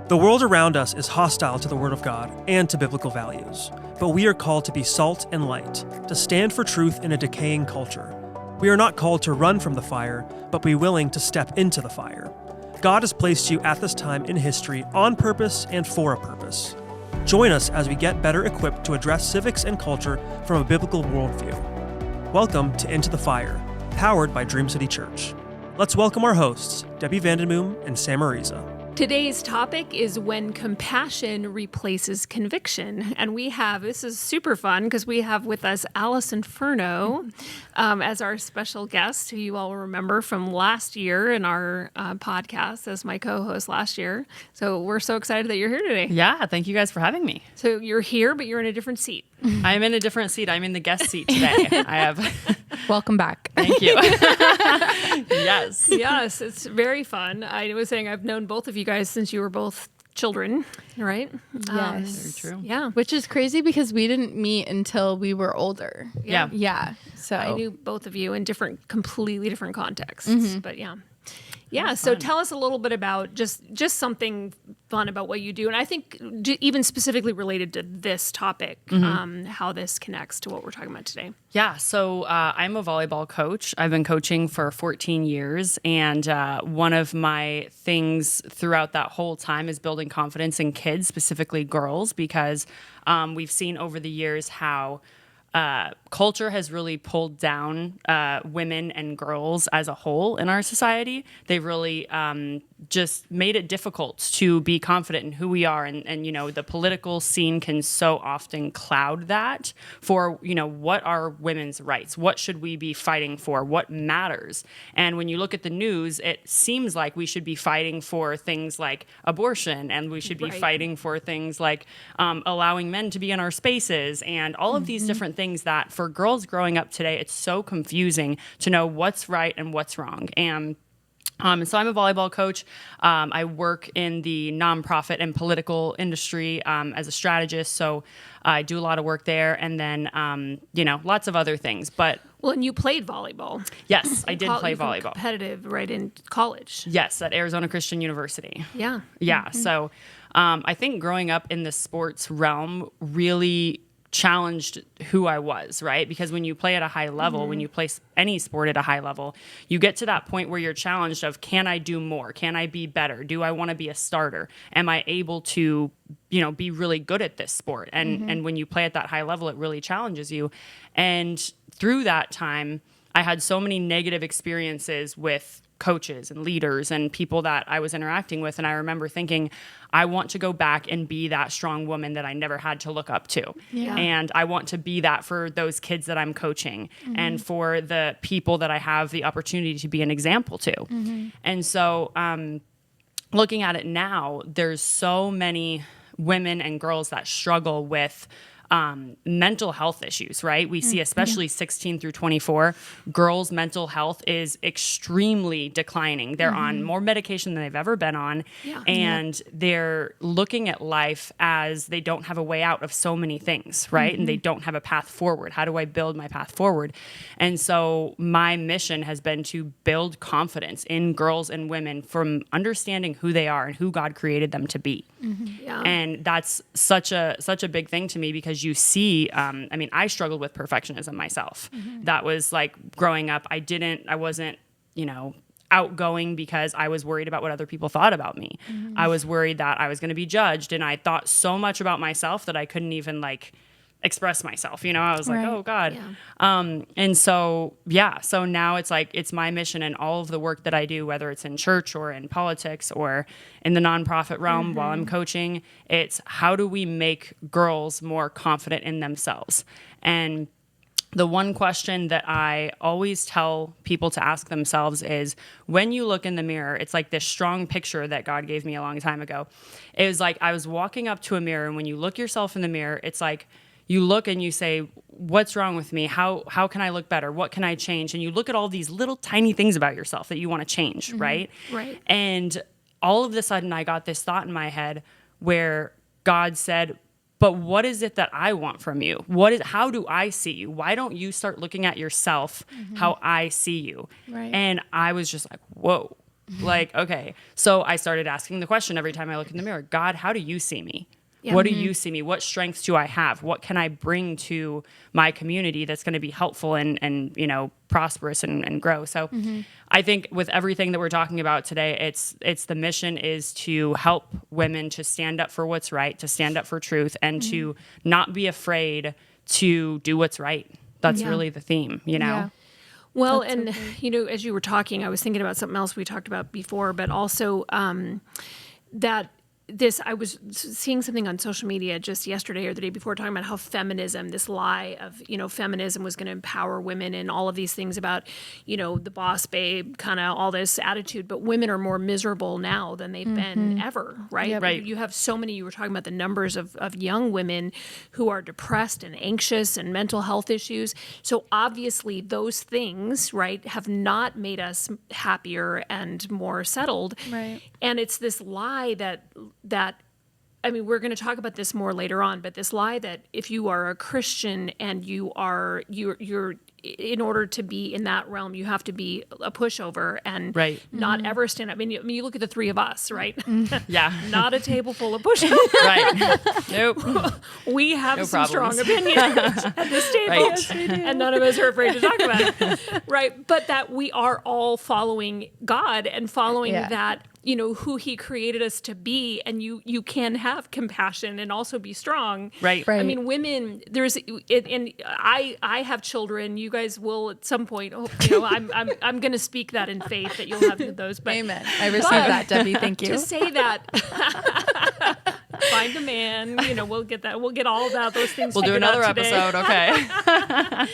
The world around us is hostile to the Word of God and to biblical values, but we are called to be salt and light, to stand for truth in a decaying culture. We are not called to run from the fire, but be willing to step into the fire. God has placed you at this time in history on purpose and for a purpose. Join us as we get better equipped to address civics and culture from a biblical worldview. Welcome to Into the Fire, powered by Dream City Church. Let's welcome our hosts, Debi and Sam. Today's topic is when compassion replaces conviction. And this is super fun because we have with us Alison Furno as our special guest, who you all will remember from last year in our podcast as my co-host last year. So we're so excited that you're here today. Yeah, thank you guys for having me. So you're here, but you're in a different seat. I'm in a different seat. I'm in the guest seat today. I have. Welcome back. Thank you. Yes. Yes, it's very fun. I was saying I've known both of you guys since you were both children, right? Yes. Very true. Yeah. Which is crazy because we didn't meet until we were older. Yeah. Yeah. So I knew both of you in completely different contexts, but yeah. Yeah, so tell us a little bit about just something fun about what you do. And I think even specifically related to this topic, how this connects to what we're talking about today. Yeah, so I'm a volleyball coach. I've been coaching for 14 years. And one of my things throughout that whole time is building confidence in kids, specifically girls, because we've seen over the years how culture has really pulled down women and girls as a whole in our society. They've really just made it difficult to be confident in who we are. And, you know, the political scene can so often cloud that for, you know, what are women's rights? What should we be fighting for? What matters? And when you look at the news, it seems like we should be fighting for things like abortion, and we should be fighting for things like allowing men to be in our spaces, and all of these different things that for girls growing up today, it's so confusing to know what's right and what's wrong. And so I'm a volleyball coach. I work in the nonprofit and political industry as a strategist. So I do a lot of work there, and then, lots of other things. But and you played volleyball. Yes, I did play volleyball. Competitive right in college. Yes, at Arizona Christian University. Yeah. Yeah. So I think growing up in the sports realm really challenged who I was, right? Because when you play at a high level, when you play any sport at a high level, you get to that point where you're challenged of, can I do more? Can I be better? Do I want to be a starter? Am I able to, be really good at this sport? And when you play at that high level, it really challenges you. And through that time, I had so many negative experiences with coaches and leaders and people that I was interacting with. And I remember thinking, I want to go back and be that strong woman that I never had to look up to. Yeah. And I want to be that for those kids that I'm coaching and for the people that I have the opportunity to be an example to. And so looking at it now, there's so many women and girls that struggle with mental health issues, right? We see especially 16 through 24, girls' mental health is extremely declining. They're on more medication than they've ever been on. Yeah. And they're looking at life as they don't have a way out of so many things, right? And they don't have a path forward. How do I build my path forward? And so my mission has been to build confidence in girls and women from understanding who they are and who God created them to be. Yeah. And that's such a big thing to me, because you see, I struggled with perfectionism myself. That was like growing up. I wasn't, outgoing because I was worried about what other people thought about me. I was worried that I was going to be judged, and I thought so much about myself that I couldn't even express myself. I was like, oh God. Yeah. And so now it's my mission, and all of the work that I do, whether it's in church or in politics or in the nonprofit realm while I'm coaching, it's how do we make girls more confident in themselves? And the one question that I always tell people to ask themselves is, when you look in the mirror, it's like this strong picture that God gave me a long time ago. It was like I was walking up to a mirror, and when you look yourself in the mirror, it's like you look and you say, what's wrong with me? How can I look better? What can I change? And you look at all these little tiny things about yourself that you want to change, right? Right. And all of a sudden I got this thought in my head where God said, but what is it that I want from you? How do I see you? Why don't you start looking at yourself how I see you? Right. And I was just like, whoa. Like, okay. So I started asking the question every time I look in the mirror, God, how do you see me? Yeah. What do you see me? What strengths do I have? What can I bring to my community that's going to be helpful and prosperous and grow? So I think with everything that we're talking about today, it's the mission is to help women to stand up for what's right, to stand up for truth, and to not be afraid to do what's right. That's really the theme, Yeah. Well, That's and, as you were talking, I was thinking about something else we talked about before, but also I was seeing something on social media just yesterday or the day before talking about how feminism, this lie of, feminism was going to empower women and all of these things about, the boss babe, kind of all this attitude. But women are more miserable now than they've been ever, right? Yep. Right. You have so many, you were talking about the numbers of young women who are depressed and anxious and mental health issues. So obviously those things, right, have not made us happier and more settled. Right. And it's this lie that we're going to talk about this more later on, but this lie that if you are a Christian and you're in order to be in that realm, you have to be a pushover and not ever stand up. You look at the three of us, right? Yeah. Not a table full of pushovers. Right. Nope. We have No some problems. strong opinions at this table, Right. and none of us are afraid to talk about it, right? But that we are all following God and following that, who He created us to be, and you can have compassion and also be strong, Right. Right. Women. And I have children. You guys will at some point. I'm going to speak that in faith that you'll have those. But Amen. I received that, Debbie. Thank you. to say that. Find a man, we'll get that. We'll get all about those things. We'll do figured out another today. episode. Okay.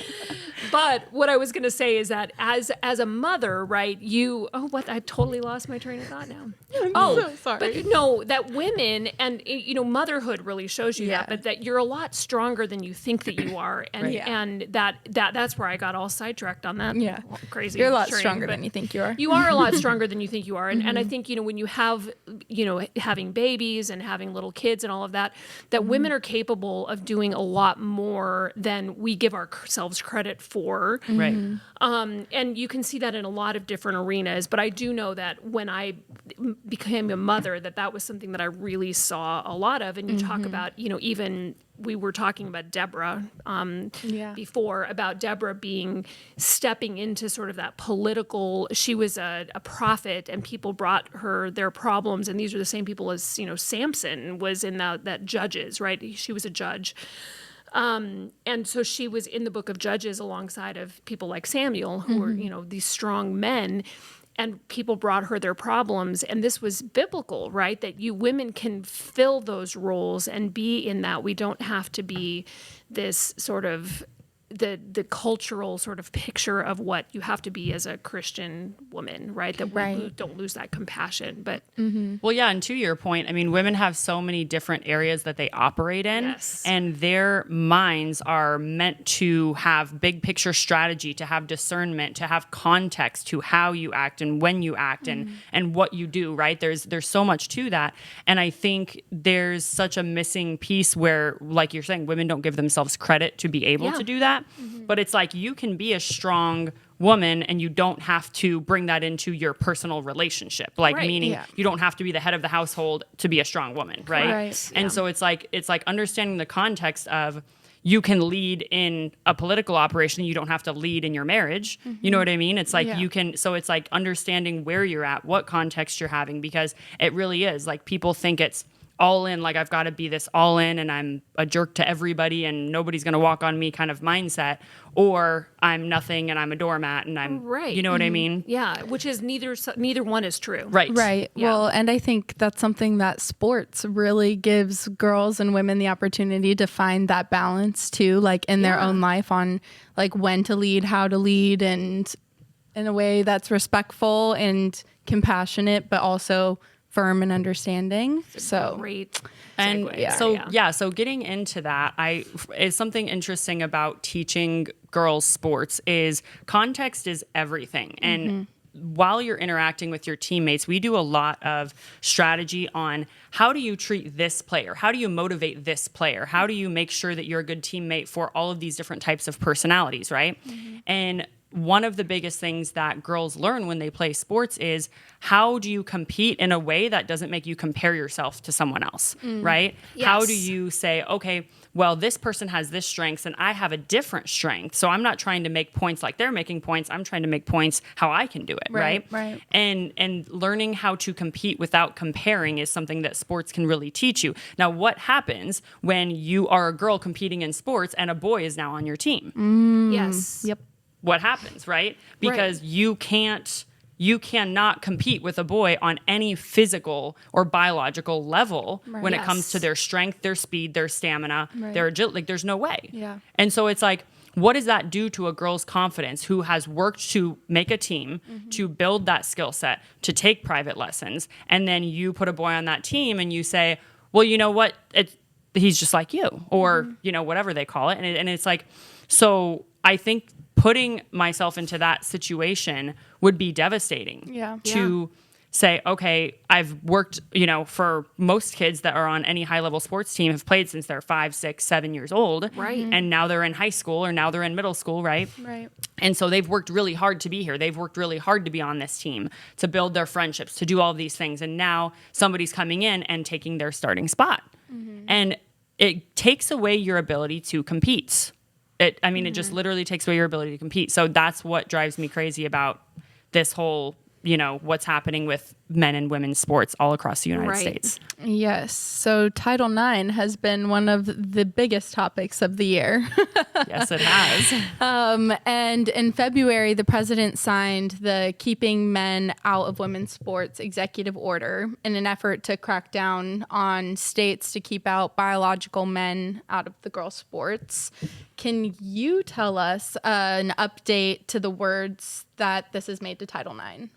But what I was going to say is that as a mother, right? I totally lost my train of thought now. so sorry. But no, that women and motherhood really shows you Yeah. that, but that you're a lot stronger than you think that you are, and Right. and that's where I got all sidetracked on that. Yeah. Crazy. You're a lot train, stronger but than you think you are. You are a lot stronger than you think you are, and I think when you have having babies and having little kids and all of that, that women are capable of doing a lot more than we give ourselves credit for. Right. And you can see that in a lot of different arenas. But I do know that when I became a mother, that was something that I really saw a lot of. And you talk about, even we were talking about Deborah before, about Deborah stepping into sort of that political, she was a prophet and people brought her their problems. And these are the same people as, Samson was in that Judges, right? She was a judge. And so she was in the book of Judges alongside of people like Samuel, who were, these strong men, and people brought her their problems. And this was biblical, right? That you women can fill those roles and be in that. We don't have to be this sort of the cultural sort of picture of what you have to be as a Christian woman, right? That we don't lose that compassion. But Well, yeah, and to your point, women have so many different areas that they operate in, Yes. and their minds are meant to have big picture strategy, to have discernment, to have context to how you act and when you act and what you do, right? There's so much to that, and I think there's such a missing piece where, like you're saying, women don't give themselves credit to be able to do that. But it's like you can be a strong woman and you don't have to bring that into your personal relationship. Like meaning you don't have to be the head of the household to be a strong woman, right? Right. And so it's like understanding the context of you can lead in a political operation, you don't have to lead in your marriage. You know what I mean? It's like you can, so it's like understanding where you're at, what context you're having, because it really is like people think it's all in, like I've got to be this all in and I'm a jerk to everybody and nobody's going to walk on me kind of mindset, or I'm nothing and I'm a doormat and I'm, you know what I mean? yeah, which is neither one is true. Right. Right. Yeah. Well, and I think that's something that sports really gives girls and women the opportunity to find that balance too, like in their own life, on like when to lead, how to lead, and in a way that's respectful and compassionate, but also firm and understanding. So Great. And segue. so getting into that, is something interesting about teaching girls sports is context is everything. And while you're interacting with your teammates, we do a lot of strategy on how do you treat this player? How do you motivate this player? How do you make sure that you're a good teammate for all of these different types of personalities, right? And one of the biggest things that girls learn when they play sports is how do you compete in a way that doesn't make you compare yourself to someone else, right? Yes. How do you say, okay, well, this person has this strength and I have a different strength. So I'm not trying to make points like they're making points. I'm trying to make points how I can do it, right? Right. And learning how to compete without comparing is something that sports can really teach you. Now, what happens when you are a girl competing in sports and a boy is now on your team? Yes. Yep. What happens, right? Because you cannot compete with a boy on any physical or biological level when it comes to their strength, their speed, their stamina, their agility. Like, there's no way. Yeah. And so it's like, what does that do to a girl's confidence who has worked to make a team, to build that skill set, to take private lessons, and then you put a boy on that team and you say, well, you know what? He's just like you, or, you know, whatever they call it. And it's like, so I think putting myself into that situation would be devastating. Yeah. To say, okay, I've worked, you know, for most kids that are on any high level sports team have played since they're 5, 6, 7 years old. Right. And now they're in high school or now they're in middle school, right? Right. And so they've worked really hard to be here. They've worked really hard to be on this team, to build their friendships, to do all these things. And now somebody's coming in and taking their starting spot. And it takes away your ability to compete. It just literally takes away your ability to compete. So that's what drives me crazy about this whole, you know, what's happening with men and women's sports all across the United States. Yes. So Title IX has been one of the biggest topics of the year. Yes, it has. And in February, the president signed the Keeping Men Out of Women's Sports executive order in an effort to crack down on states to keep out biological men out of the girls' sports. Can you tell us an update to the words that this has made to Title IX?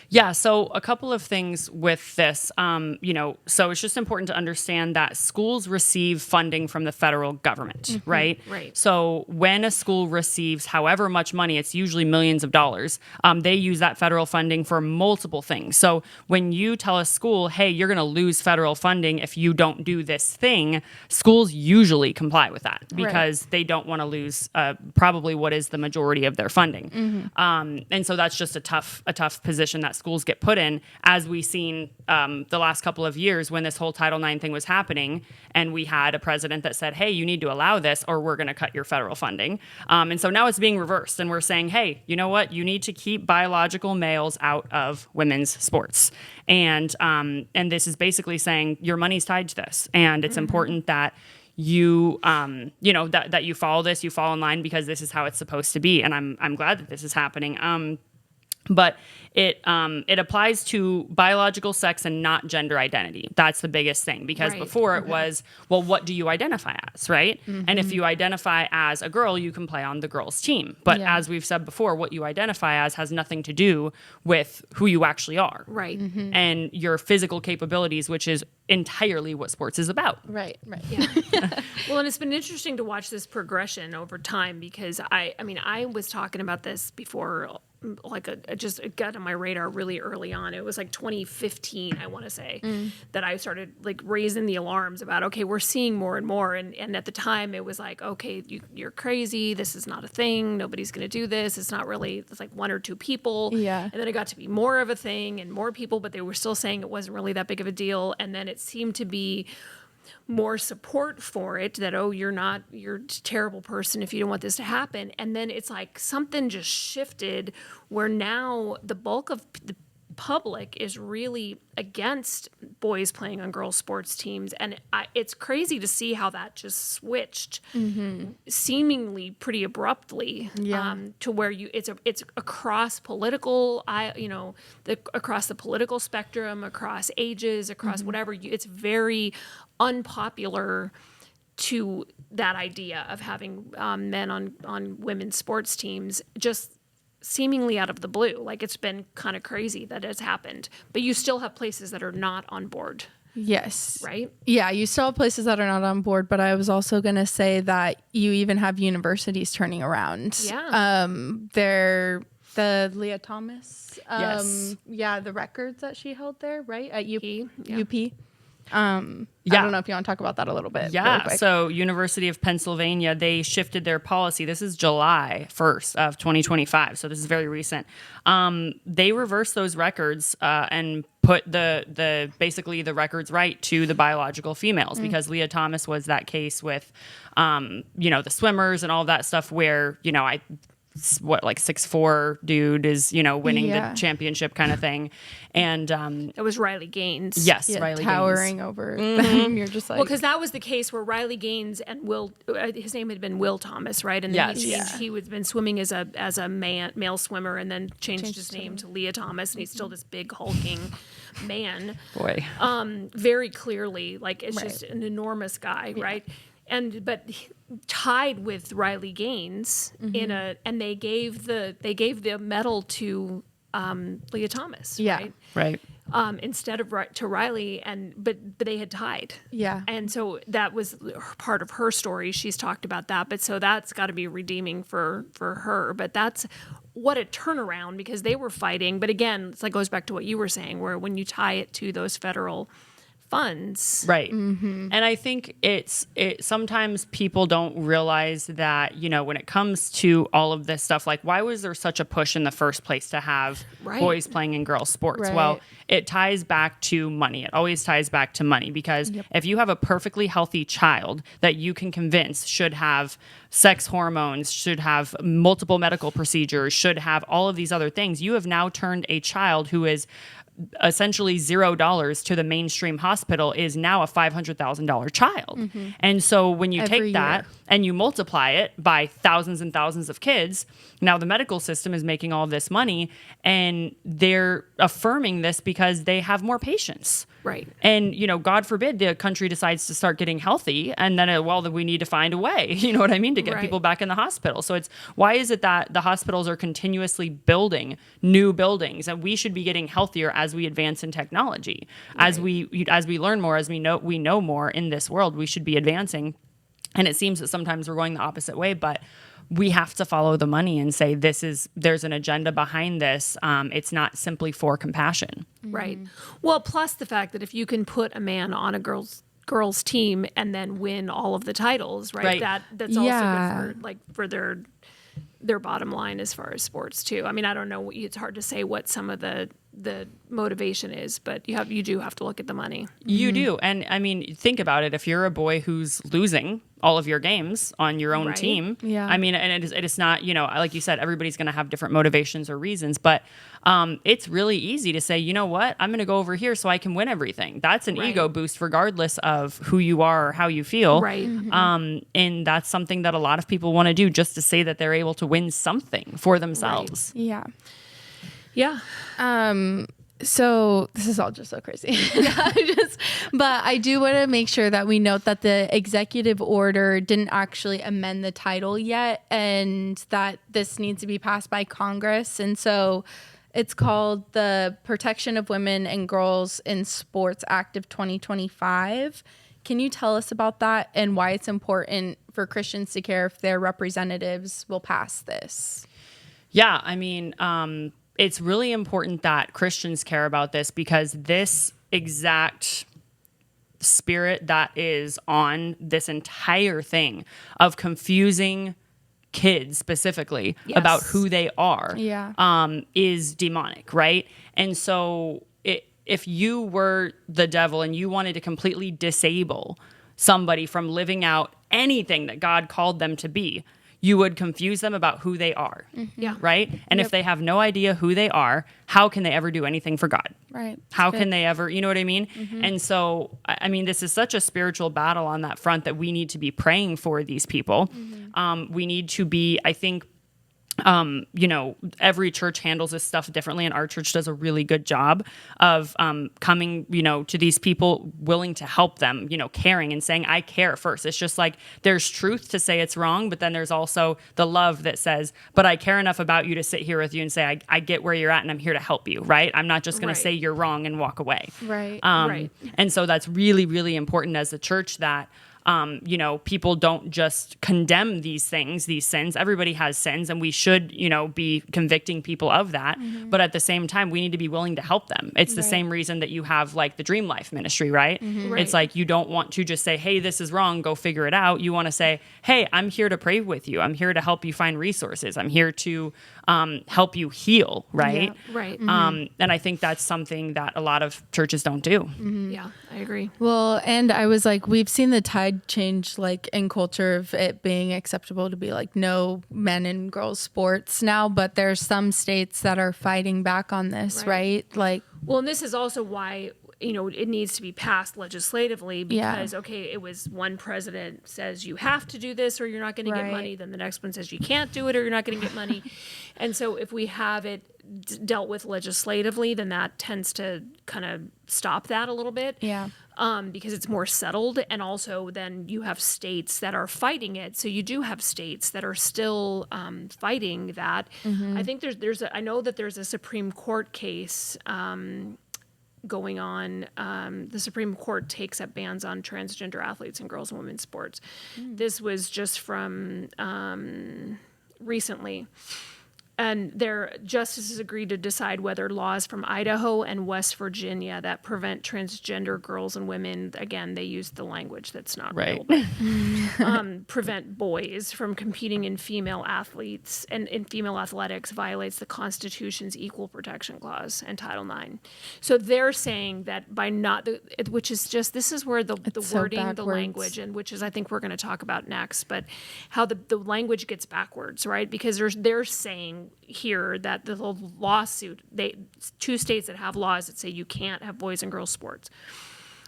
Yeah, so a couple of things with this. So it's just important to understand that schools receive funding from the federal government, right? Right. So when a school receives however much money, it's usually millions of dollars, they use that federal funding for multiple things. So when you tell a school, hey, you're going to lose federal funding if you don't do this thing, schools usually comply with that because they don't want to lose probably what is the majority of their funding. And so that's just a tough position that schools get put in, as we've seen the last couple of years when this whole Title IX thing was happening, and we had a president that said, hey, you need to allow this or we're going to cut your federal funding. And so now it's being reversed, and we're saying, hey, you know what? You need to keep biological males out of women's sports. And this is basically saying your money's tied to this, and it's important that you that you follow this, you fall in line, because this is how it's supposed to be. And I'm glad that this is happening. But it applies to biological sex and not gender identity. That's the biggest thing, because before it was, well, what do you identify as, right? And if you identify as a girl, you can play on the girls' team. But as we've said before, what you identify as has nothing to do with who you actually are. Right. And your physical capabilities, which is entirely what sports is about. Right. Yeah. Well, and it's been interesting to watch this progression over time, because I was talking about this before, like it got on my radar really early on. It was like 2015, I want to say, that I started like raising the alarms about, okay, we're seeing more and more. And at the time it was like, okay, you're crazy. This is not a thing. Nobody's going to do this. It's not really, it's like one or two people. Yeah. And then it got to be more of a thing and more people, but they were still saying it wasn't really that big of a deal. And then it seemed to be more support for it, that, oh, you're a terrible person if you don't want this to happen. And then it's like something just shifted where now the bulk of the public is really against boys playing on girls' sports teams. And it's crazy to see how that just switched seemingly pretty abruptly to where it's across political, across the political spectrum, across ages, across whatever. It's very unpopular to that idea of having men on women's sports teams, just seemingly out of the blue. Like, it's been kind of crazy that it's happened, but you still have places that are not on board. Yes. Right? Yeah, you still have places that are not on board, but I was also going to say that you even have universities turning around. Yeah. The Leah Thomas. Yes. Yeah, the records that she held there, right? At UP. I don't know if you want to talk about that a little bit. Yeah. Really quick. So University of Pennsylvania, they shifted their policy. This is July 1st of 2025. So this is very recent. They reversed those records and put the basically the records right to the biological females because Leah Thomas was that case with, the swimmers and all of that stuff where, like 6'4" dude is, winning the championship kind of thing. And It was Riley Gaines. yes, Yeah, Riley towering Gaines. over them. You're just like, Well, because that was the case where Riley Gaines and Will, his name had been Will Thomas, right? And then he had been swimming as a male swimmer, and then changed his name to Leah Thomas, and he's still this big hulking man. Boy. Very clearly, like it's just an enormous guy, right? But tied with Riley Gaines and they gave the medal to Leah Thomas, Right. instead of to Riley, but they had tied. Yeah. And so that was part of her story. She's talked about that, but so that's got to be redeeming for her. But that's what a turnaround, because they were fighting. But again, it goes back to what you were saying, where when you tie it to those federal funds. Right. And I think it sometimes people don't realize that, when it comes to all of this stuff, like why was there such a push in the first place to have boys playing in girls sports? Right. Well, it ties back to money. It always ties back to money because if you have a perfectly healthy child that you can convince should have sex hormones, should have multiple medical procedures, should have all of these other things, you have now turned a child who is essentially $0 to the mainstream hospital is now a $500,000 child. And so when you take that and you multiply it by thousands and thousands of kids, now the medical system is making all this money, and they're affirming this because they have more patients. Right. And, God forbid the country decides to start getting healthy, and then, then we need to find a way, you know what I mean, to get people back in the hospital. So why is it that the hospitals are continuously building new buildings, and we should be getting healthier as we advance in technology, as we learn more, as we know more in this world, we should be advancing. And it seems that sometimes we're going the opposite way, but we have to follow the money and say there's an agenda behind this. It's not simply for compassion. Right. Well, plus the fact that if you can put a man on a girls team and then win all of the titles, right? That's also good for their bottom line as far as sports too. I mean, I don't know. It's hard to say what some of the motivation is, but you do have to look at the money. You do. And I mean, think about it. If you're a boy who's losing all of your games on your own team, I mean, and it is not, like you said, everybody's going to have different motivations or reasons, but it's really easy to say, you know what, I'm going to go over here so I can win everything. That's an ego boost regardless of who you are or how you feel. Right. And that's something that a lot of people want to do, just to say that they're able to win something for themselves. Right. Yeah. Yeah. So this is all just so crazy. But I do want to make sure that we note that the executive order didn't actually amend the title yet, and that this needs to be passed by Congress. And so it's called the Protection of Women and Girls in Sports Act of 2025. Can you tell us about that and why it's important for Christians to care if their representatives will pass this? Yeah, I mean, it's really important that Christians care about this, because this exact spirit that is on this entire thing of confusing kids specifically about who they are is demonic, right? And so if you were the devil and you wanted to completely disable somebody from living out anything that God called them to be, you would confuse them about who they are, right? And if they have no idea who they are, how can they ever do anything for God? Right. How can they ever, you know what I mean? And so, I mean, this is such a spiritual battle on that front that we need to be praying for these people. We need to be, I think, every church handles this stuff differently, and our church does a really good job of coming, to these people, willing to help them, caring and saying, I care first. It's just like there's truth to say it's wrong, but then there's also the love that says, but I care enough about you to sit here with you and say, I get where you're at and I'm here to help you, right? I'm not just going to say you're wrong and walk away. Right. And so that's really, really important as a church that people don't just condemn these sins. Everybody has sins, and we should, be convicting people of that. But at the same time, we need to be willing to help them. It's the same reason that you have like the Dream Life ministry, right? Right. It's like, you don't want to just say, hey, this is wrong, go figure it out. You want to say, hey, I'm here to pray with you. I'm here to help you find resources. I'm here to help you heal, right? Yeah, right. And I think that's something that a lot of churches don't do. Yeah, I agree. Well, and I was like, we've seen the tide change, like in culture of it being acceptable to be like no men and girls sports now, but there's some states that are fighting back on this, right? Like, well, and this is also why, it needs to be passed legislatively because, okay, it was one president says you have to do this or you're not going to get money. Then the next one says you can't do it or you're not going to get money. And so if we have it dealt with legislatively, then that tends to kind of stop that a little bit. Yeah. Because it's more settled. And also then you have states that are fighting it. So you do have states that are still fighting that. I think I know that there's a Supreme Court case going on. The Supreme Court takes up bans on transgender athletes in girls and women's sports. This was just from recently. And their justices agreed to decide whether laws from Idaho and West Virginia that prevent transgender girls and women, again, they used the language that's not real, but, prevent boys from competing in female athletes and in female athletics violates the Constitution's Equal Protection Clause and Title IX. So they're saying that by not, which is just, this is where the wording, the language, and which is I think we're going to talk about next, but how the language gets backwards, right? Because they're saying here that the lawsuit, two states that have laws that say you can't have boys and girls sports,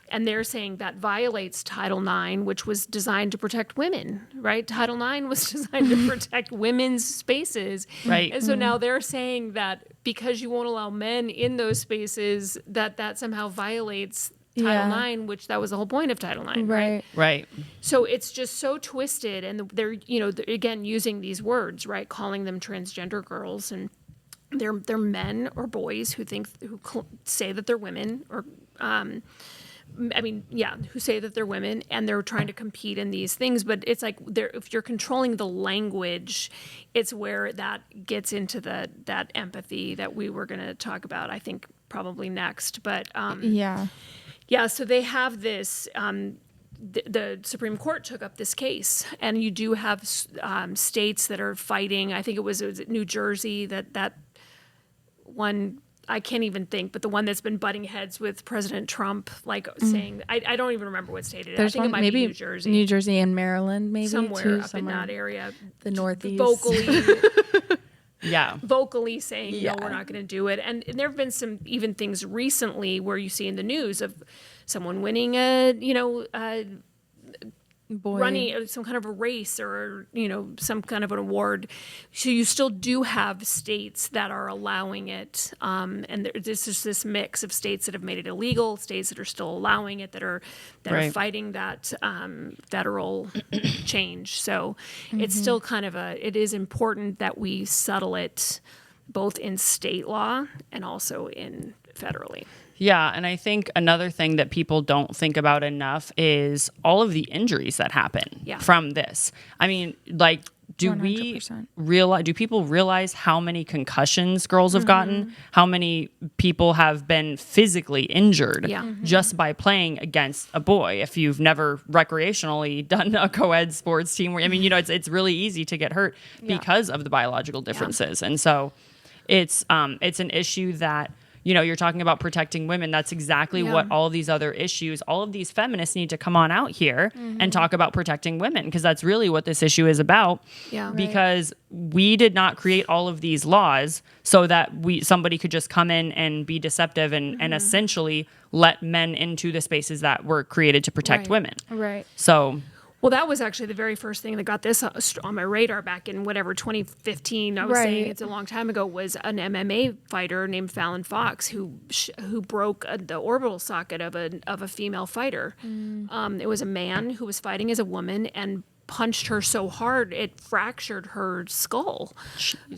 and they're saying that violates Title IX, which was designed to protect women, right? Title IX was designed to protect women's spaces, right? And so now they're saying that because you won't allow men in those spaces, that somehow violates Title IX, which that was the whole point of Title IX, right? Right. So it's just so twisted, and they're again using these words, right, calling them transgender girls, and they're men or boys who say that they're women, or who say that they're women, and they're trying to compete in these things. But it's like if you're controlling the language, it's where that gets into that empathy that we were going to talk about, I think, probably next. But yeah, so they have this, the Supreme Court took up this case, and you do have states that are fighting. I think it was New Jersey that one, I can't even think, but the one that's been butting heads with President Trump, saying, I don't even remember what state it is. I think it might be New Jersey. New Jersey and Maryland, maybe. Somewhere up in that area. The Northeast. Vocally saying, no, we're not going to do it. And there have been some even things recently where you see in the news of someone winning running some kind of a race or, some kind of an award. So you still do have states that are allowing it. And this is this mix of states that have made it illegal, states that are still allowing it, that are fighting that federal change. So it's still kind of it is important that we settle it both in state law and also in federally. Yeah, and I think another thing that people don't think about enough is all of the injuries that happen from this. I mean, do 100%. Do people realize how many concussions girls have gotten? How many people have been physically injured just by playing against a boy? If you've never recreationally done a co-ed sports team, it's really easy to get hurt because of the biological differences. And so it's an issue that, you're talking about protecting women. That's exactly what all these other issues, all of these feminists need to come on out here and talk about protecting women, because that's really what this issue is about. Yeah, because we did not create all of these laws so that somebody could just come in and be deceptive and essentially let men into the spaces that were created to protect women. Right. So... Well, that was actually the very first thing that got this on my radar back in 2015. I was saying it's a long time ago. Was an MMA fighter named Fallon Fox who broke the orbital socket of a female fighter. It was a man who was fighting as a woman and punched her so hard it fractured her skull.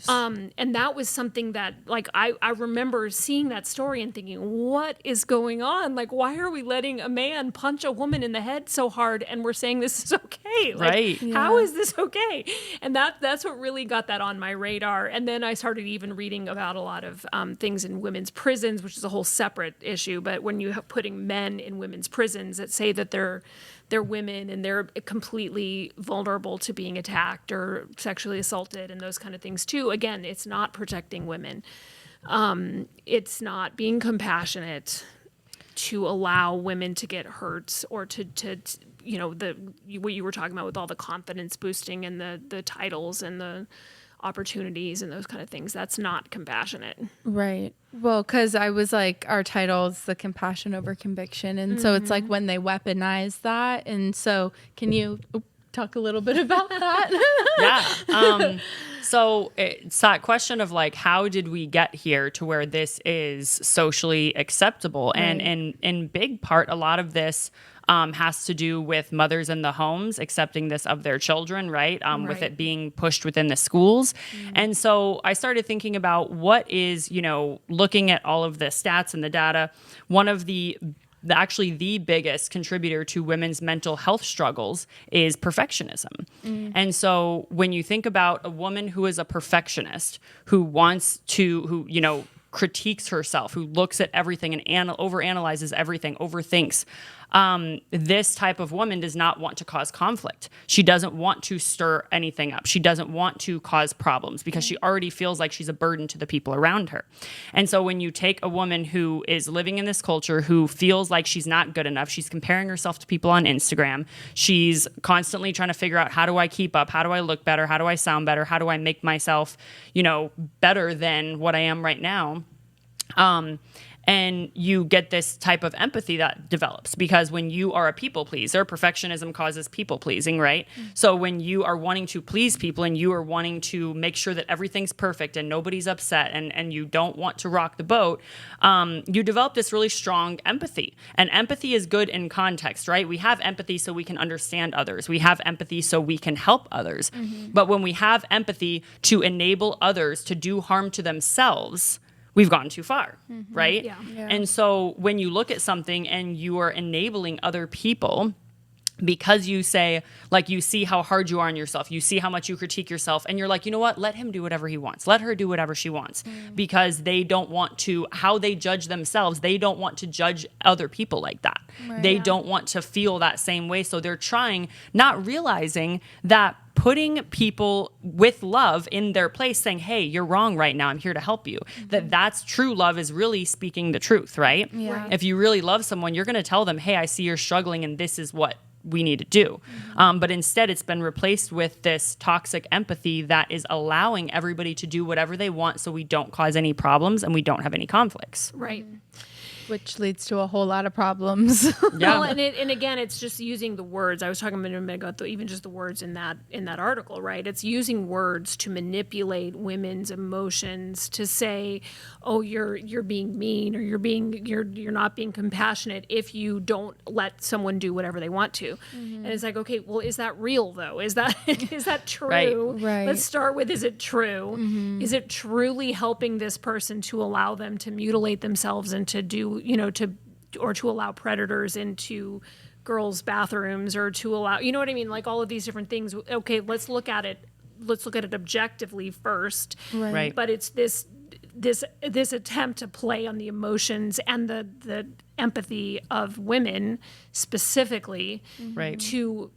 And that was something that, like, I remember seeing that story and thinking, what is going on? Like, why are we letting a man punch a woman in the head so hard and we're saying this is okay? Like, Right. how is this okay? And that's what really got that on my radar. And then I started even reading about a lot of things in women's prisons, which is a whole separate issue. But when you have putting men in women's prisons that say that they're women and they're completely vulnerable to being attacked or sexually assaulted and those kind of things too. Again, it's not protecting women. It's not being compassionate to allow women to get hurt or to what you were talking about with all the confidence boosting and the titles and the opportunities and those kind of things. That's not compassionate. Right. Well, because I was like, our title is the compassion over conviction. And so it's like when they weaponize that. And so can you talk a little bit about that? Yeah. So it's that question of like, how did we get here to where this is socially acceptable? Right. And in big part, a lot of this has to do with mothers in the homes accepting this of their children, right? With it being pushed within the schools. And so I started thinking about what is, looking at all of the stats and the data, one of the biggest contributor to women's mental health struggles is perfectionism. And so when you think about a woman who is a perfectionist, who critiques herself, who looks at everything and overanalyzes everything, overthinks, this type of woman does not want to cause conflict. She doesn't want to stir anything up. She doesn't want to cause problems because she already feels like she's a burden to the people around her. And so when you take a woman who is living in this culture, who feels like she's not good enough, she's comparing herself to people on Instagram, she's constantly trying to figure out, how do I keep up? How do I look better? How do I sound better? How do I make myself, better than what I am right now? And you get this type of empathy that develops because when you are a people pleaser, perfectionism causes people pleasing, right? So when you are wanting to please people and you are wanting to make sure that everything's perfect and nobody's upset and you don't want to rock the boat, you develop this really strong empathy. And empathy is good in context, right? We have empathy so we can understand others. We have empathy so we can help others. But when we have empathy to enable others to do harm to themselves, we've gone too far, right? Yeah. And so when you look at something and you are enabling other people because you say, like, you see how hard you are on yourself, you see how much you critique yourself, and you're like, you know what, let him do whatever he wants. Let her do whatever she wants because they don't want to, how they judge themselves, they don't want to judge other people like that. They don't want to feel that same way. So they're trying, not realizing that putting people with love in their place, saying, hey, you're wrong right now, I'm here to help you. That's true love, is really speaking the truth, right? Yeah. If you really love someone, you're going to tell them, hey, I see you're struggling and this is what we need to do. But instead, it's been replaced with this toxic empathy that is allowing everybody to do whatever they want so we don't cause any problems and we don't have any conflicts. Right. Which leads to a whole lot of problems. Yeah. Well, and again, it's just using the words. I was talking a minute ago, even just the words in that article, right? It's using words to manipulate women's emotions, to say, "Oh, you're being mean," or you're not being compassionate if you don't let someone do whatever they want to. And it's like, okay, well, is that real though? Is that true? Right. Let's start with, is it true? Is it truly helping this person to allow them to mutilate themselves and to do, to allow predators into girls' bathrooms, or to allow, you know what I mean? Like all of these different things. Okay, let's look at it objectively first. Right. But it's this attempt to play on the emotions and the empathy of women specifically, Right. to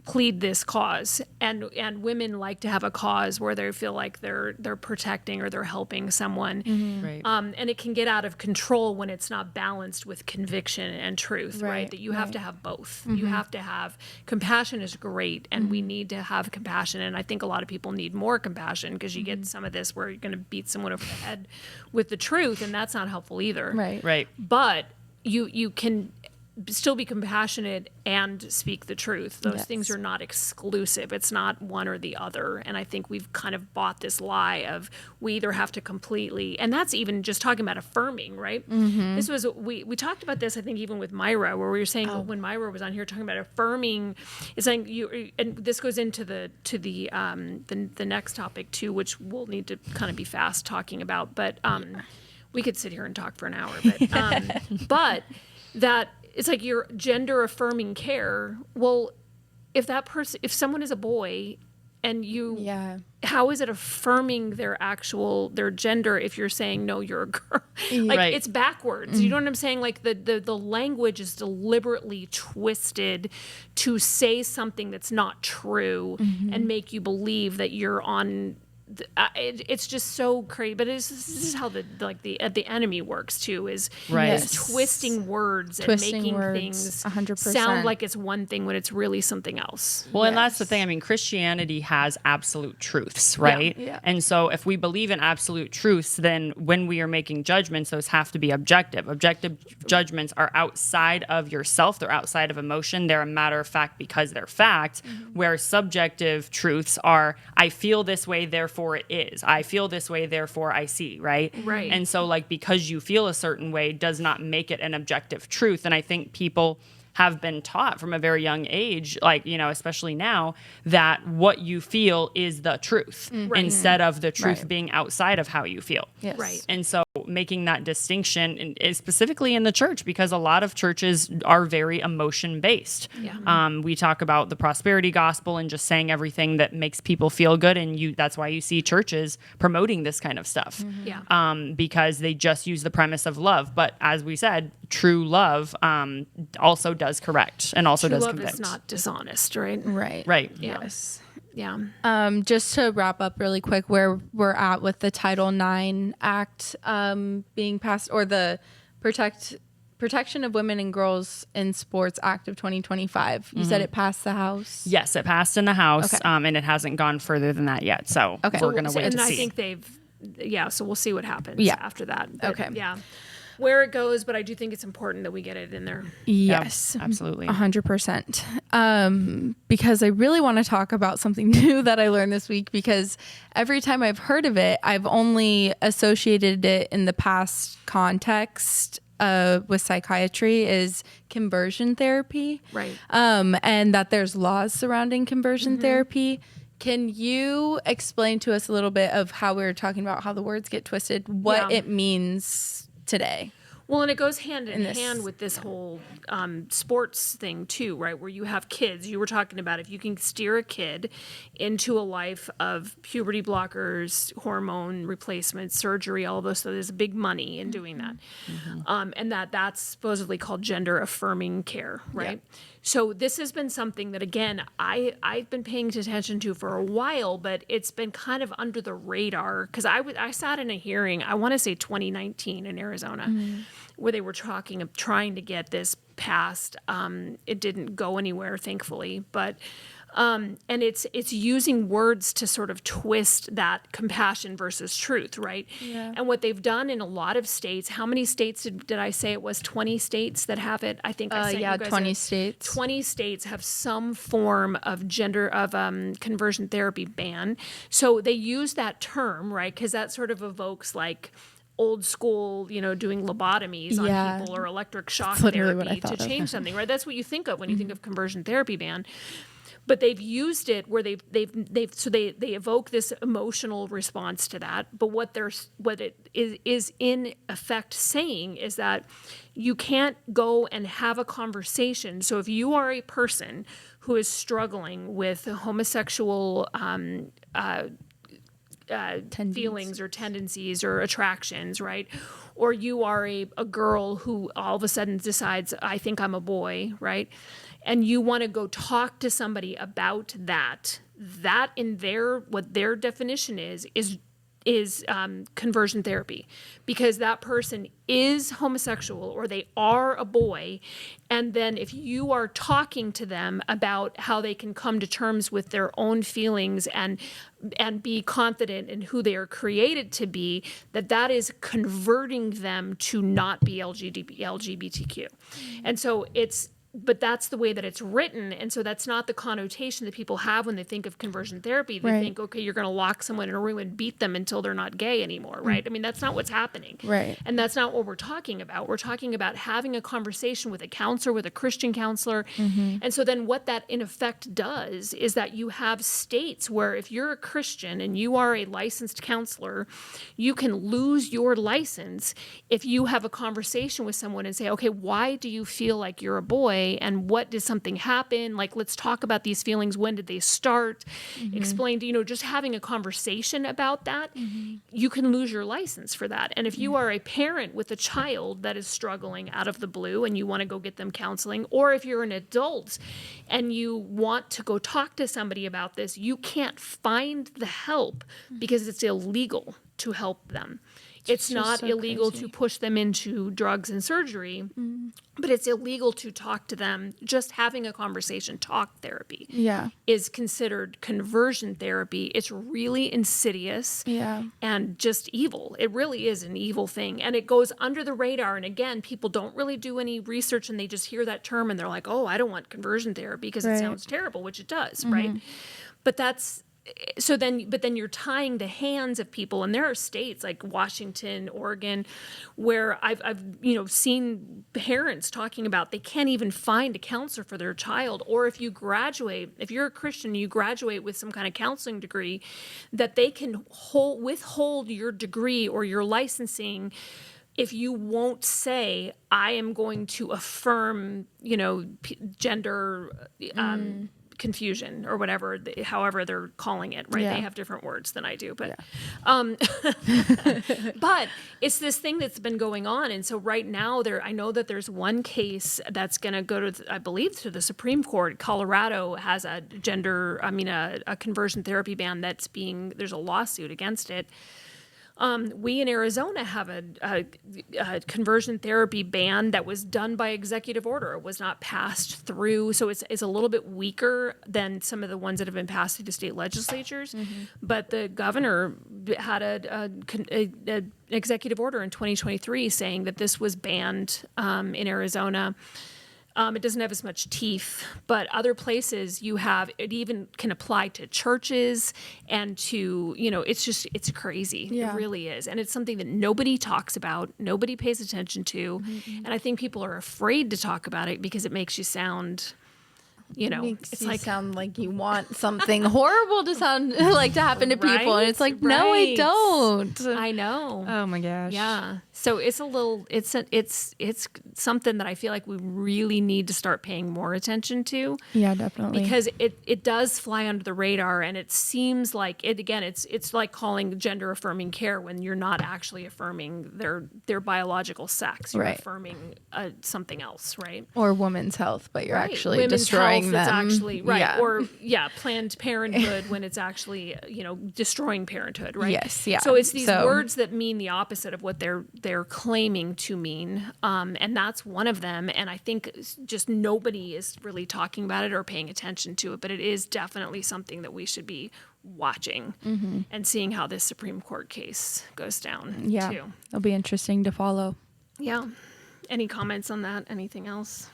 plead this cause, and women like to have a cause where they feel like they're protecting or they're helping someone. Right. And it can get out of control when it's not balanced with conviction and truth, right? That you have to have both. You have to have compassion is great, and we need to have compassion. And I think a lot of people need more compassion, because you get some of this where you're going to beat someone over the head with the truth, and that's not helpful either. Right. Right. But you can, still be compassionate and speak the truth. Those Yes. things are not exclusive. It's not one or the other. And I think we've kind of bought this lie of we either have to completely, and that's even just talking about affirming, right? This was, we talked about this, I think, even with Myra, where we were saying when Myra was on here talking about affirming, it's like you, and this goes into the next topic too, which we'll need to kind of be fast talking about, but we could sit here and talk for an hour, but that it's like your gender affirming care. Well, if someone is a boy and how is it affirming their gender if you're saying, no, you're a girl? Like Right. it's backwards. You know what I'm saying? Like the language is deliberately twisted to say something that's not true and make you believe that you're on. It's just so crazy, but this is how the enemy works too. Is twisting words and making things 100%. sound like it's one thing when it's really something else. Well, and that's the thing. I mean, Christianity has absolute truths, right? Yeah. And so if we believe in absolute truths, then when we are making judgments, those have to be objective. Objective judgments are outside of yourself. They're outside of emotion. They're a matter of fact because they're fact, where subjective truths are, I feel this way, therefore it is. I feel this way, therefore I see, right? Right. And so like because you feel a certain way does not make it an objective truth. And I think people have been taught from a very young age, like, you know, especially now, that what you feel is the truth instead of the truth being outside of how you feel. Yes. Right. And so making that distinction, and specifically in the church, because a lot of churches are very emotion based. Yeah. We talk about the prosperity gospel and just saying everything that makes people feel good. And that's why you see churches promoting this kind of stuff. Yeah. Because they just use the premise of love. But as we said, true love also does correct and also True does love convict. is not dishonest, right? Right. Right. Yeah. Yes. Yeah. Just to wrap up really quick, where we're at with the Title IX Act being passed, or the Protection of Women and Girls in Sports Act of 2025. You said it passed the House. Yes, it passed in the House, Okay. and it hasn't gone further than that yet. So Okay. we're going to wait and to I see. think so we'll see what happens Yeah. after that. But Okay. Yeah. Where it goes, but I do think it's important that we get it in there. Yes. Absolutely. 100%. Because I really want to talk about something new that I learned this week, because every time I've heard of it, I've only associated it in the past context with psychiatry is conversion therapy. Right. And that there's laws surrounding conversion therapy. Can you explain to us a little bit of how we were talking about how the words get twisted, what Yeah. it means today? Well, and it goes hand in this- hand with this whole sports thing too, right? Where you have kids. You were talking about if you can steer a kid into a life of puberty blockers, hormone replacement, surgery, all of those. So there's big money in doing that, and that's supposedly called gender affirming care, right? Yeah. So this has been something that, again, I've been paying attention to for a while, but it's been kind of under the radar because I sat in a hearing, I want to say 2019 in Arizona, where they were trying to get this passed. It didn't go anywhere, thankfully, but and it's using words to sort of twist that compassion versus truth, right? Yeah. And what they've done in a lot of states, how many states did I say it was? 20 states that have it? I think I sent you guys 20 a- states. 20 states have some form of conversion therapy ban. So they use that term, right? Because that sort of evokes like old school, doing lobotomies Yeah. on people or electric shock That's literally what I therapy to thought of. change something, right? That's what you think of when you think of conversion therapy ban. But they've used it where they evoke this emotional response to that. But what it is in effect saying is that you can't go and have a conversation. So if you are a person who is struggling with homosexual feelings or tendencies or attractions, right? Or you are a girl who all of a sudden decides, I think I'm a boy, right? And you want to go talk to somebody about that in what their definition is is conversion therapy, because that person is homosexual or they are a boy. And then if you are talking to them about how they can come to terms with their own feelings and be confident in who they are created to be, that is converting them to not be LGBTQ. And so but that's the way that it's written. And so that's not the connotation that people have when they think of conversion therapy. They think, okay, you're going to lock someone in a room and beat them until they're not gay anymore, right? I mean, that's not what's happening. Right. And that's not what we're talking about. We're talking about having a conversation with a counselor, with a Christian counselor. And so then what that in effect does is that you have states where if you're a Christian and you are a licensed counselor, you can lose your license if you have a conversation with someone and say, okay, why do you feel like you're a boy? And what did something happen? Like, let's talk about these feelings. When did they start? Explain, just having a conversation about that, you can lose your license for that. And if you are a parent with a child that is struggling out of the blue and you want to go get them counseling, or if you're an adult and you want to go talk to somebody about this, you can't find the help because it's illegal to help them. It's not illegal to push them into drugs and surgery, but it's illegal to talk to them. Just having a conversation, talk therapy, is considered conversion therapy. It's really insidious and just evil. It really is an evil thing. And it goes under the radar. And again, people don't really do any research and they just hear that term and they're like, oh, I don't want conversion therapy because it sounds terrible, which it does, right? But but then you're tying the hands of people, and there are states like Washington, Oregon, where I've seen parents talking about they can't even find a counselor for their child, or if you're a Christian, you graduate with some kind of counseling degree, that they can withhold your degree or your licensing if you won't say, I am going to affirm, gender confusion or whatever, however they're calling it, right? They have different words than I do, but but it's this thing that's been going on. And so right now I know that there's one case that's going to go to, I believe, to the Supreme Court. Colorado has a conversion therapy ban there's a lawsuit against it. We in Arizona have a conversion therapy ban that was done by executive order. It was not passed through, so it's a little bit weaker than some of the ones that have been passed through the state legislatures. But the governor had an executive order in 2023 saying that this was banned in Arizona. It doesn't have as much teeth, but other places it even can apply to churches and to, it's crazy. Yeah. It really is. And it's something that nobody talks about, nobody pays attention to. And I think people are afraid to talk about it because it makes you sound, it's like sound like you want something horrible to sound like to happen to people, and it's like, no, I don't. I know. Oh my gosh. Yeah. So it's it's something that I feel like we really need to start paying more attention to. Yeah, definitely. Because it does fly under the radar, and it seems like it's like calling gender affirming care when you're not actually affirming their biological sex. You're affirming something else, right? Or women's health, but you're actually women's destroying health, them. It's actually or Planned Parenthood when it's actually destroying parenthood, right? Yes, yeah. So it's these words that mean the opposite of what they're claiming to mean, and that's one of them. And I think just nobody is really talking about it or paying attention to it, but it is definitely something that we should be watching and seeing how this Supreme Court case goes down. Yeah, too. It'll be interesting to follow. Yeah. Any comments on that? Anything else?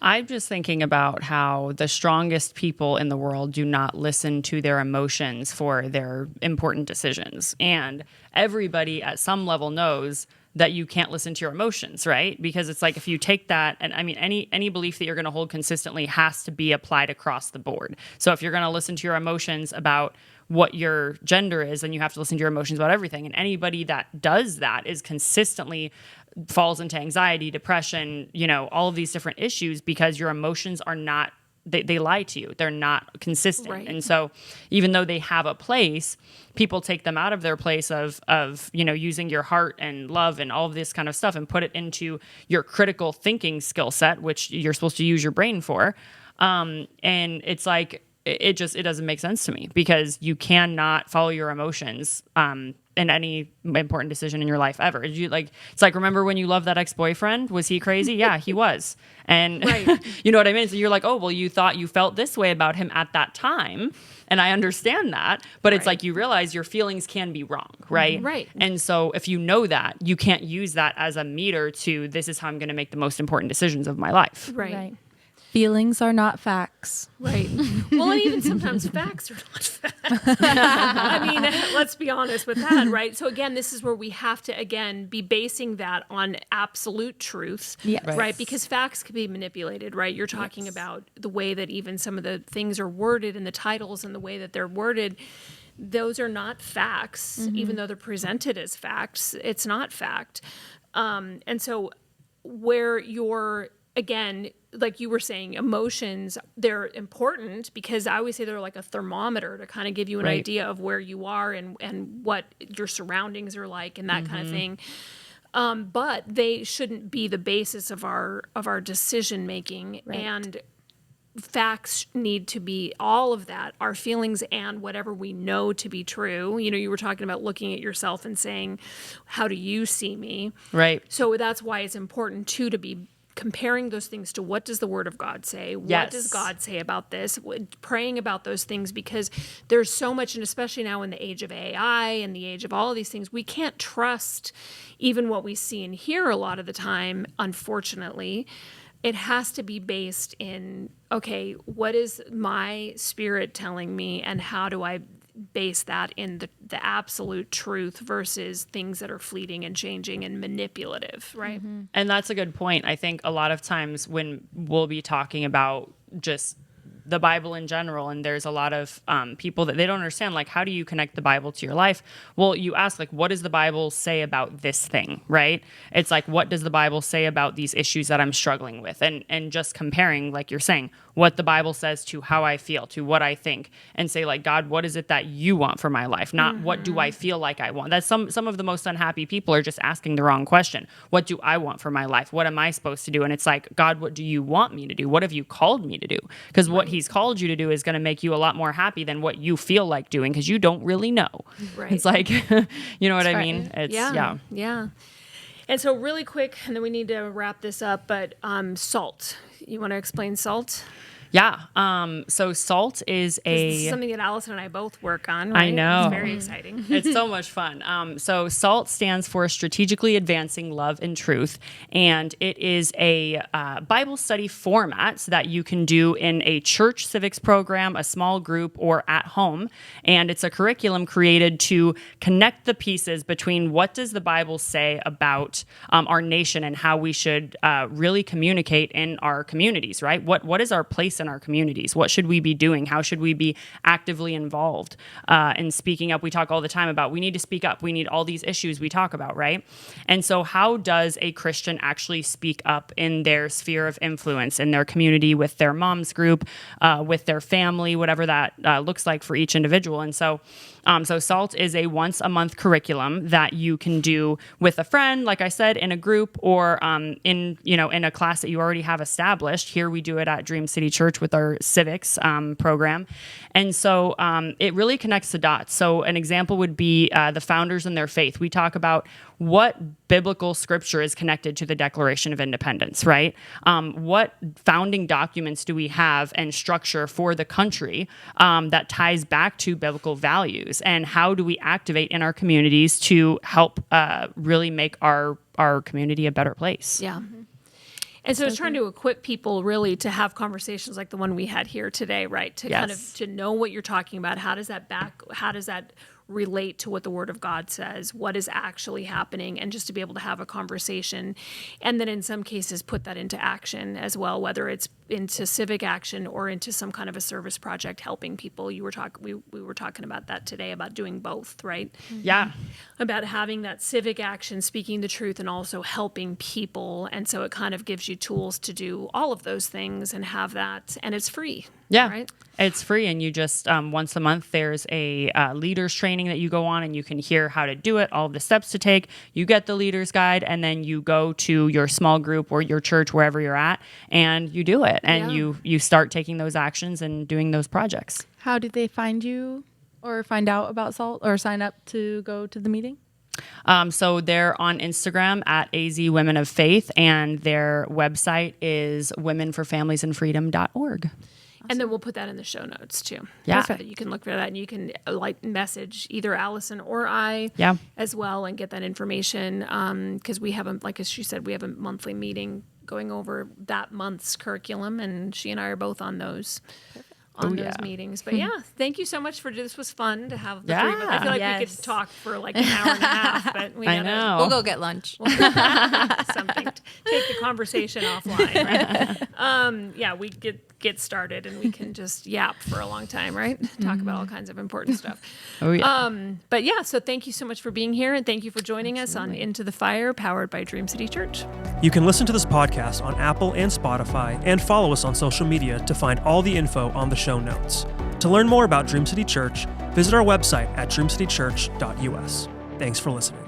I'm just thinking about how the strongest people in the world do not listen to their emotions for their important decisions. And everybody at some level knows that you can't listen to your emotions, right? Because it's like if you take that, and I mean, any belief that you're going to hold consistently has to be applied across the board. So if you're going to listen to your emotions about what your gender is, then you have to listen to your emotions about everything. And anybody that does that is consistently falls into anxiety, depression, all of these different issues because your emotions are not, they lie to you. They're not consistent. Right. And so even though they have a place, people take them out of their place of using your heart and love and all of this kind of stuff and put it into your critical thinking skill set, which you're supposed to use your brain for. And it's like, it doesn't make sense to me, because you cannot follow your emotions in any important decision in your life ever. It's like, remember when you loved that ex-boyfriend? Was he crazy? Yeah, he was. And you know what I mean? So you're like, oh, well, you thought you felt this way about him at that time. And I understand that, but it's like, you realize your feelings can be wrong, right? Right. And so if you know that, you can't use that as a meter to, this is how I'm going to make the most important decisions of my life. Right. Feelings are not facts. Right. Well, and even sometimes facts are not facts. I mean, let's be honest with that, right? So again, this is where we have to, again, be basing that on absolute truth, Yes. right? Because facts can be manipulated, right? You're talking about the way that even some of the things are worded in the titles and the way that they're worded. Those are not facts, even though they're presented as facts. It's not fact. And so where you're, again, like you were saying, emotions, they're important, because I always say they're like a thermometer to kind of give you an idea of where you are and what your surroundings are like and that kind of thing. But they shouldn't be the basis of our decision making. Right. And facts need to be all of that, our feelings and whatever we know to be true. You know, you were talking about looking at yourself and saying, how do you see me? Right. So that's why it's important too to be comparing those things to what does the Word of God say? What Yes. does God say about this? Praying about those things, because there's so much, and especially now in the age of AI and the age of all of these things, we can't trust even what we see and hear a lot of the time, unfortunately. It has to be based in, okay, what is my spirit telling me, and how do I base that in the absolute truth versus things that are fleeting and changing and manipulative, right? And that's a good point. I think a lot of times when we'll be talking about just the Bible in general, and there's a lot of people that they don't understand, like, how do you connect the Bible to your life? Well, you ask, like, what does the Bible say about this thing, right? It's like, what does the Bible say about these issues that I'm struggling with? And just comparing, like you're saying, what the Bible says to how I feel, to what I think, and say, like, God, what is it that you want for my life? Not what do I feel like I want? That's some of the most unhappy people are just asking the wrong question. What do I want for my life? What am I supposed to do? And it's like, God, what do you want me to do? What have you called me to do? Because what he's called you to do is going to make you a lot more happy than what you feel like doing, because you don't really know. Right. It's like, you know what I mean? It's, Yeah. And so really quick, and then we need to wrap this up, but salt. You want to explain salt? Yeah. So salt is This is something that Alison and I both work on, right? I know. It's very exciting. It's so much fun. So SALT stands for Strategically Advancing Love and Truth, and it is a Bible study format that you can do in a church civics program, a small group, or at home. And it's a curriculum created to connect the pieces between what does the Bible say about our nation and how we should really communicate in our communities, right? What is our place in our communities? What should we be doing? How should we be actively involved in speaking up? We talk all the time about we need to speak up. We need all these issues we talk about, right? And so how does a Christian actually speak up in their sphere of influence, in their community, with their mom's group, with their family, whatever that looks like for each individual? And so SALT is a once a month curriculum that you can do with a friend, like I said, in a group, or in a class that you already have established. Here we do it at Dream City Church with our civics program. And so it really connects the dots. So an example would be the founders and their faith. We talk about what biblical scripture is connected to the Declaration of Independence, right? What founding documents do we have and structure for the country that ties back to biblical values? And how do we activate in our communities to help really make our community a better place? Yeah. And so it's trying to equip people really to have conversations like the one we had here today, right? To kind of to know what you're talking about. How does that relate to what the Word of God says? What is actually happening? And just to be able to have a conversation, and then in some cases put that into action as well, whether it's into civic action or into some kind of a service project helping people. We were talking about that today, about doing both, right? Yeah. About having that civic action, speaking the truth, and also helping people. And so it kind of gives you tools to do all of those things and have that, and it's free. Yeah. Right? It's free, and you just once a month there's a leaders training training that you go on, and you can hear how to do it, all of the steps to take. You get the leader's guide, and then you go to your small group or your church, wherever you're at, and you do it. And you start taking those actions and doing those projects. How do they find you or find out about SALT or sign up to go to the meeting? So they're on Instagram at AZ Women of Faith, and their website is womenforfamiliesandfreedom.org. And then we'll put that in the show notes too. Yeah. So that you can look for that, and you can message either Alison or I as well and get that information. Because we have like as she said, we have a monthly meeting going over that month's curriculum, and she and I are both on those. Those meetings. But thank you so much for this. Was fun to have the three of us. I feel like we could talk for like an hour and a half, but we gotta, we'll go get lunch. Something. Take the conversation offline, right? We get started, and we can just yap for a long time, right? Talk about all kinds of important stuff. So thank you so much for being here, and thank you for joining us on Into the Fire, powered by Dream City Church. You can listen to this podcast on Apple and Spotify, and follow us on social media to find all the info on the show notes. To learn more about Dream City Church, visit our website at dreamcitychurch.us. Thanks for listening.